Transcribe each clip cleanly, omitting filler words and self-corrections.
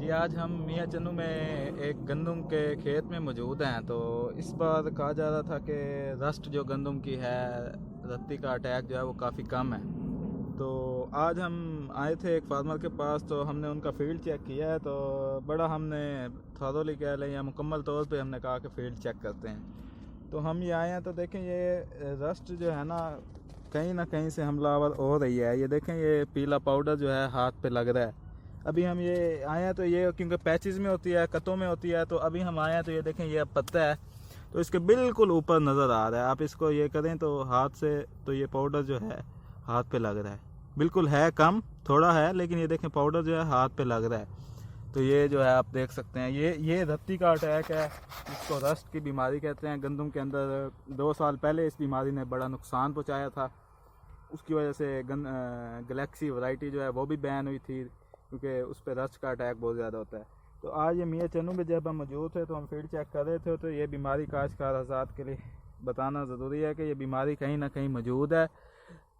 जी, आज हम मियाँ चन्नू में एक गंदम के खेत में मौजूद हैं। तो इस बार कहा जा रहा था कि रस्ट जो गंदम की है, रत्ती का अटैक जो है वो काफ़ी कम है। तो आज हम आए थे एक फार्मर के पास, तो हमने उनका फील्ड चेक किया है। तो बड़ा हमने थॉरोली कह लें या मुकम्मल तौर पे हमने कहा कि फील्ड चेक करते हैं। तो हम ये आए हैं, तो देखें ये रस्ट जो है ना कहीं से हमलावर हो रही है। ये देखें, ये पीला पाउडर जो है हाथ पे लग रहा है। अभी हम ये आए हैं तो ये क्योंकि पैचेस में होती है, कतों में होती है, तो अभी हम आए हैं तो ये देखें, ये अब पत्ता है तो इसके बिल्कुल ऊपर नज़र आ रहा है। आप इसको ये करें तो हाथ से, तो ये पाउडर जो है हाथ पे लग रहा है। बिल्कुल है कम, थोड़ा है, लेकिन ये देखें पाउडर जो है हाथ पे लग रहा है। तो ये जो है आप देख सकते हैं, ये रत्ती का अटैक है। इसको रस्ट की बीमारी कहते हैं। गंदम के अंदर 2 साल पहले इस बीमारी ने बड़ा नुकसान पहुंचाया था। उसकी वजह से गैलेक्सी वैरायटी जो है वो भी बैन हुई थी, क्योंकि उस पर रस्ट का अटैक बहुत ज़्यादा होता है। तो आज ये मियाँ चन्नू में जब हम मौजूद थे तो हम फील्ड चेक कर रहे थे, तो ये बीमारी काश्तकार हज़रात के लिए बताना ज़रूरी है कि ये बीमारी कहीं ना कहीं मौजूद है।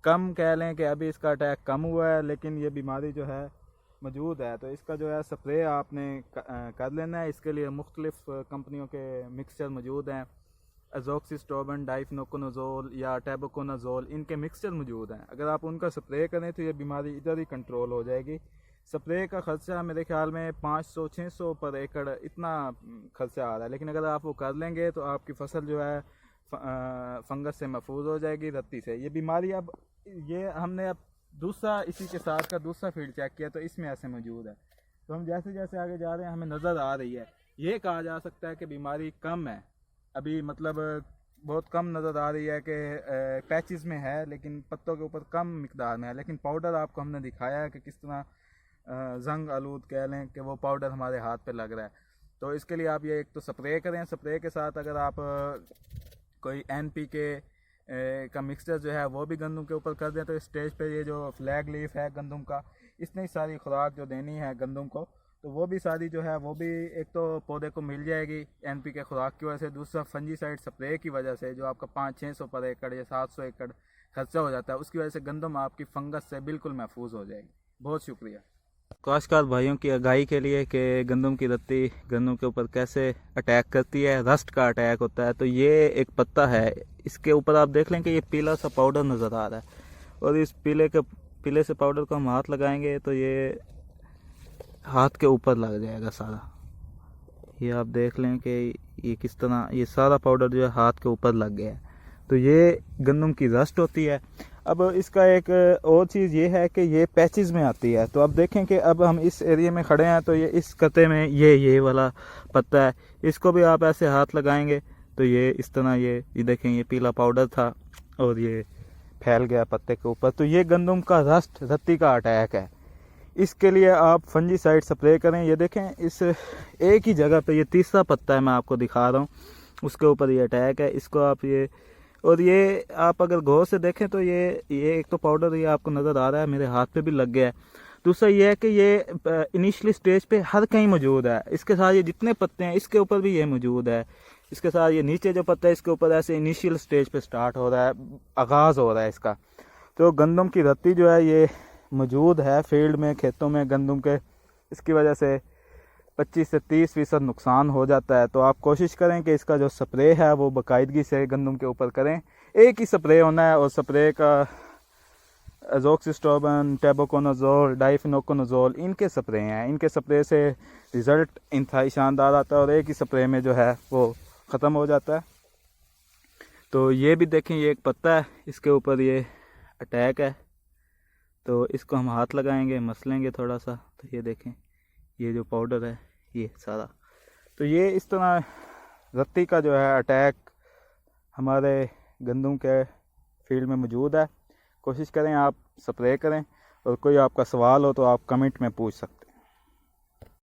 कम कह लें कि अभी इसका अटैक कम हुआ है, लेकिन ये बीमारी जो है मौजूद है। तो इसका जो है स्प्रे आपने कर लेना है। इसके लिए मुख्तलिफ़ कंपनियों के मिक्सचर मौजूद हैं। अजोक्सिस्ट्रोबिन, डाइफेनोकोनाजोल या टेबुकोनाजोल, इनके मिक्सचर मौजूद हैं। अगर आप उनका स्प्रे करें तो ये बीमारी इधर ही कंट्रोल हो जाएगी। स्प्रे का ख़र्चा मेरे ख्याल में 500-600 पर एकड़ इतना खर्चा आ रहा है, लेकिन अगर आप वो कर लेंगे तो आपकी फसल जो है फंगस से महफूज हो जाएगी, रत्ती से। ये बीमारी अब ये हमने अब दूसरा इसी के साथ का दूसरा फील्ड चेक किया तो इसमें ऐसे मौजूद है। तो हम जैसे जैसे आगे जा रहे हैं हमें नज़र आ रही है, ये कहा जा सकता है कि बीमारी कम है अभी, मतलब बहुत कम नज़र आ रही है कि पैचेस में है, लेकिन पत्तों के ऊपर कम मिकदार में है। लेकिन पाउडर आपको हमने दिखाया है कि किस तरह जंग आलूद कह लें कि वो पाउडर हमारे हाथ पे लग रहा है। तो इसके लिए आप ये एक तो स्प्रे करें। स्प्रे के साथ अगर आप कोई NPK का मिक्सचर जो है वो भी गंदम के ऊपर कर दें, तो इस स्टेज पे ये जो फ्लैग लीफ है गंदम का, इसने सारी खुराक जो देनी है गंदम को, तो वो भी सारी जो है वो भी एक तो पौधे को मिल जाएगी NPK खुराक की वजह से। दूसरा फंजीसाइड स्प्रे की वजह से जो आपका 500-600 पर एकड़ या 700 एकड़ खर्चा हो जाता है, उसकी वजह से गंदम आपकी फंगस से बिल्कुल महफूज हो जाएगी। बहुत शुक्रिया काश्तकार भाइयों की आगाही के लिए कि गंदम की रत्ती गंदम के ऊपर कैसे अटैक करती है। रस्ट का अटैक होता है। तो ये एक पत्ता है, इसके ऊपर आप देख लें कि ये पीला सा पाउडर नज़र आ रहा है, और इस पीले से पाउडर को हम हाथ लगाएंगे तो ये हाथ के ऊपर लग जाएगा सारा। ये आप देख लें कि ये किस तरह ये सारा पाउडर जो है हाथ के ऊपर लग गया है। तो ये गंदम की रस्ट होती है। अब इसका एक और चीज़ ये है कि ये पैचेस में आती है। तो अब देखें कि अब हम इस एरिया में खड़े हैं, तो ये इस कते में ये वाला पत्ता है, इसको भी आप ऐसे हाथ लगाएंगे तो ये इस तरह ये देखें, ये पीला पाउडर था और ये फैल गया पत्ते के ऊपर। तो ये गंदम का रत्ती का अटैक है। इसके लिए आप फंजीसाइड स्प्रे करें। ये देखें, इस एक ही जगह पे ये तीसरा पत्ता है, मैं आपको दिखा रहा हूँ, उसके ऊपर ये अटैक है। इसको आप ये, और ये आप अगर गौर से देखें तो ये एक तो पाउडर ये आपको नज़र आ रहा है, मेरे हाथ पे भी लग गया है। दूसरा ये है कि ये इनिशियली स्टेज पे हर कहीं मौजूद है। इसके साथ ये जितने पत्ते हैं इसके ऊपर भी ये मौजूद है। इसके साथ ये नीचे जो पत्ता है इसके ऊपर ऐसे इनिशियल स्टेज पे स्टार्ट हो रहा है, आगाज़ हो रहा है इसका। तो गंदम की रत्ती जो है ये मौजूद है फील्ड में, खेतों में गंदम के। इसकी वजह से 25 से 30% नुकसान हो जाता है। तो आप कोशिश करें कि इसका जो स्प्रे है वो बाकायदगी से गंदम के ऊपर करें। एक ही स्प्रे होना है, और स्प्रे का अजोक्सिस्ट्रोबिन, टेबुकोनाजोल, डाइफेनोकोनाजोल, इनके स्प्रे हैं। इनके स्प्रे से रिज़ल्ट इंतहाई शानदार आता है, और एक ही स्प्रे में जो है वो ख़त्म हो जाता है। तो ये भी देखें, ये एक पत्ता है, इसके ऊपर ये अटैक है। तो इसको हम हाथ लगाएंगे, मसलेंगे थोड़ा सा, तो ये देखें, ये जो पाउडर है ये सारा। तो ये इस तरह रत्ती का जो है अटैक हमारे गंदम के फील्ड में मौजूद है। कोशिश करें आप स्प्रे करें, और कोई आपका सवाल हो तो आप कमेंट में पूछ सकते हैं।